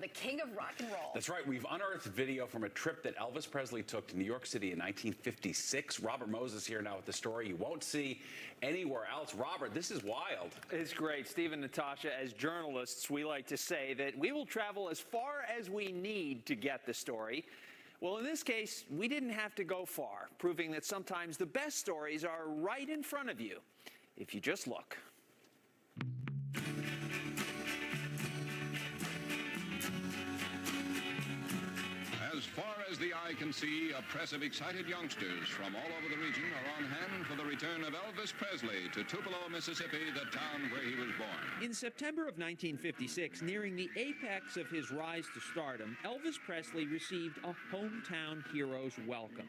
The king of rock and roll. That's right. We've unearthed video from a trip that Elvis Presley took to New York City in 1956. Robert Moses here now with the story you won't see anywhere else. Robert, this is wild. It's great. Steve and Natasha, as journalists, we like to say that we will travel as far as we need to get the story. Well, in this case, we didn't have to go far, proving that sometimes the best stories are right in front of you, if you just look. As far as the eye can see, a press of excited youngsters from all over the region are on hand for the return of Elvis Presley to Tupelo, Mississippi, the town where he was born. In September of 1956, nearing the apex of his rise to stardom, Elvis Presley received a hometown hero's welcome.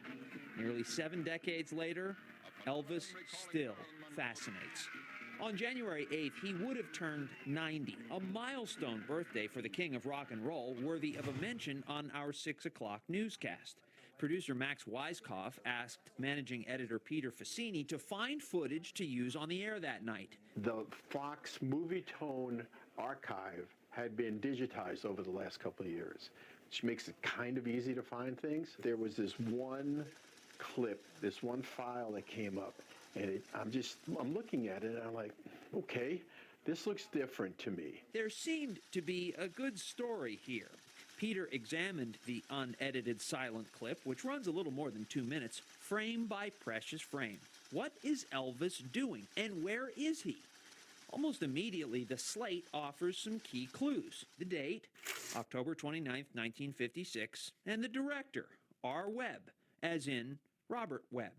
Nearly 7 decades later, Elvis still fascinates. On January 8th, he would have turned 90, a milestone birthday for the king of rock and roll, worthy of a mention on our 6 o'clock newscast. Producer Max Weiskopf asked managing editor Peter Fassini to find footage to use on the air that night. The Fox Movietone archive had been digitized over the last couple of years, which makes it kind of easy to find things. There was this one clip, this one file that came up, and I'm looking at it and I'm like, okay, this looks different to me. There seemed to be a good story here. Peter examined the unedited silent clip, which runs a little more than 2 minutes, frame by precious frame. What is Elvis doing, and where is he? Almost immediately, the slate offers some key clues. The date, October 29th, 1956, and the director, R. Webb, as in Robert Webb.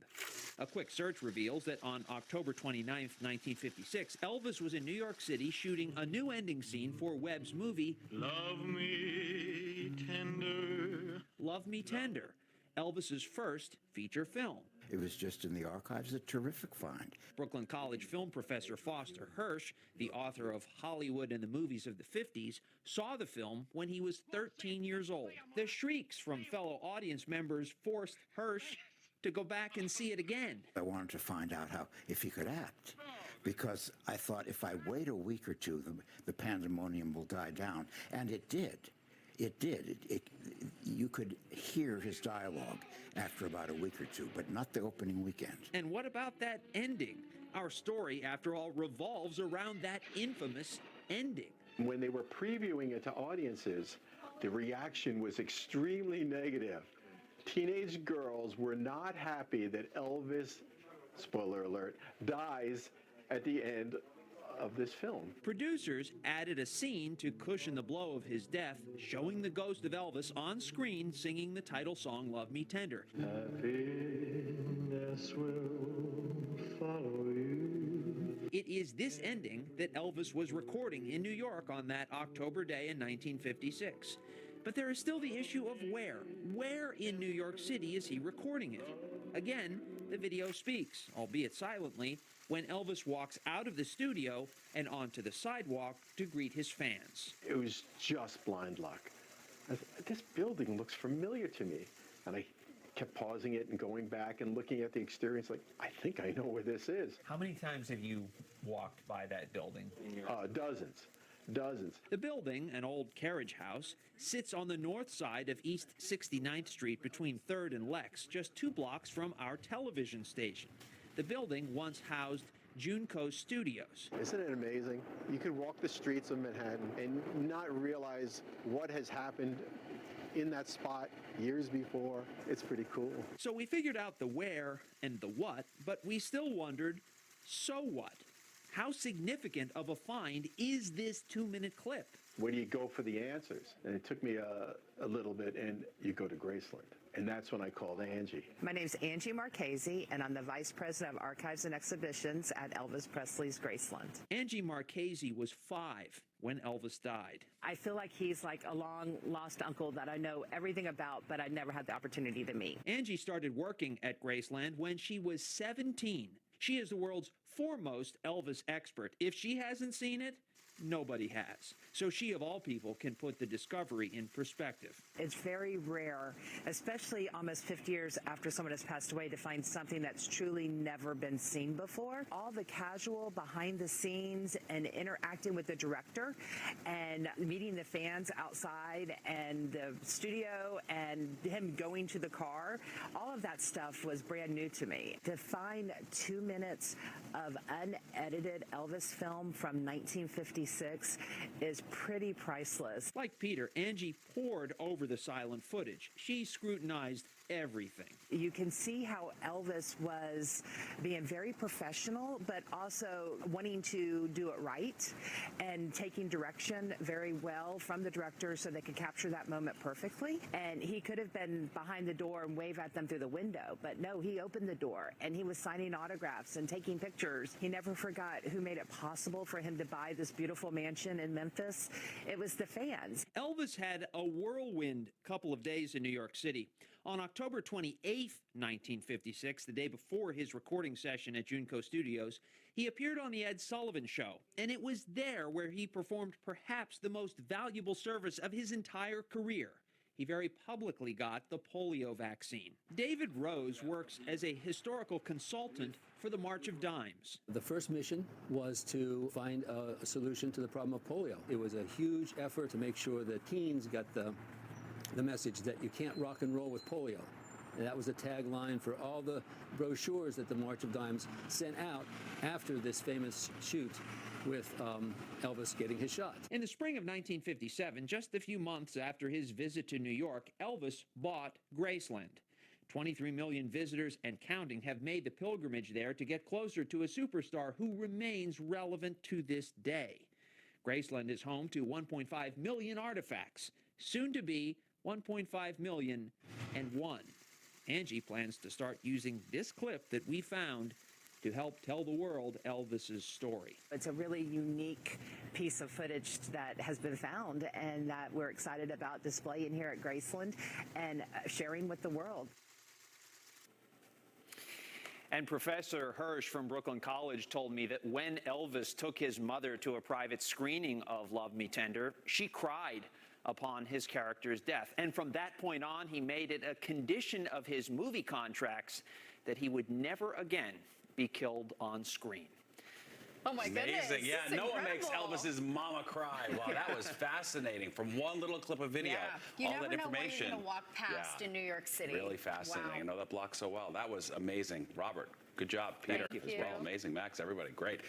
A quick search reveals that on October 29, 1956, Elvis was in New York City shooting a new ending scene for Webb's movie, Love Me Tender. Love Me Tender, Elvis's first feature film. It was just in the archives, a terrific find. Brooklyn College film professor Foster Hirsch, the author of Hollywood and the Movies of the 50s, saw the film when he was 13 years old. The shrieks from fellow audience members forced Hirsch to go back and see it again. I wanted to find out if he could act, because I thought if I wait a week or two, the pandemonium will die down. And it did. It did. You could hear his dialogue after about a week or two, but not the opening weekend. And what about that ending? Our story, after all, revolves around that infamous ending. When they were previewing it to audiences, the reaction was extremely negative. Teenage girls were not happy that Elvis, spoiler alert, dies at the end of this film. Producers added a scene to cushion the blow of his death, showing the ghost of Elvis on screen singing the title song, Love Me Tender. Happiness will follow you. It is this ending that Elvis was recording in New York on that October day in 1956. But there is still the issue of where. Where in New York City is he recording it? Again, the video speaks, albeit silently, when Elvis walks out of the studio and onto the sidewalk to greet his fans. It was just blind luck. This building looks familiar to me. And I kept pausing it and going back and looking at the exterior. It's like, I think I know where this is. How many times have you walked by that building? Dozens. Dozens. The building, an old carriage house, sits on the north side of East 69th Street between 3rd and Lex, just 2 blocks from our television station. The building once housed Junco Studios. Isn't it amazing? You could walk the streets of Manhattan and not realize what has happened in that spot years before. It's pretty cool. So we figured out the where and the what, but we still wondered, so what? How significant of a find is this 2-minute clip? Where do you go for the answers? And it took me a little bit, and you go to Graceland. And that's when I called Angie. My name's Angie Marchese, and I'm the Vice President of Archives and Exhibitions at Elvis Presley's Graceland. Angie Marchese was 5 when Elvis died. I feel like he's like a long-lost uncle that I know everything about, but I never had the opportunity to meet. Angie started working at Graceland when she was 17. She is the world's foremost Elvis expert. If she hasn't seen it, nobody has. So she, of all people, can put the discovery in perspective. It's very rare, especially almost 50 years after someone has passed away, to find something that's truly never been seen before. All the casual behind the scenes and interacting with the director and meeting the fans outside and the studio and him going to the car, all of that stuff was brand new to me. To find 2 minutes of unedited Elvis film from 1956 is pretty priceless. Like Peter, Angie pored over the silent footage. She scrutinized everything. You can see how Elvis was being very professional, but also wanting to do it right and taking direction very well from the director so they could capture that moment perfectly. And he could have been behind the door and wave at them through the window, but no, he opened the door and he was signing autographs and taking pictures. He never forgot who made it possible for him to buy this beautiful mansion in Memphis. It was the fans. Elvis had a whirlwind couple of days in New York City. On October 28th, 1956, the day before his recording session at Junco Studios, he appeared on The Ed Sullivan Show, and it was there where he performed perhaps the most valuable service of his entire career. He very publicly got the polio vaccine. David Rose works as a historical consultant for the March of Dimes. The first mission was to find a solution to the problem of polio. It was a huge effort to make sure that teens got the message that you can't rock and roll with polio. And that was the tagline for all the brochures that the March of Dimes sent out after this famous shoot with Elvis getting his shot. In the spring of 1957, just a few months after his visit to New York, Elvis bought Graceland. 23 million visitors and counting have made the pilgrimage there to get closer to a superstar who remains relevant to this day. Graceland is home to 1.5 million artifacts, soon to be 1.5 million and one. Angie plans to start using this clip that we found to help tell the world Elvis's story. It's a really unique piece of footage that has been found and that we're excited about displaying here at Graceland and sharing with the world. And Professor Hirsch from Brooklyn College told me that when Elvis took his mother to a private screening of Love Me Tender, she cried upon his character's death. And from that point on, he made it a condition of his movie contracts that he would never again be killed on screen. Oh my goodness. Amazing. Yeah, no one makes Elvis's mama cry. Wow, that was fascinating. From one little clip of video, You all never that know what information. you're going to walk past in New York City. Really fascinating. Wow. I know that block so well. That was amazing. Robert, good job. Peter Thank as you. well. Amazing. Max, everybody, great.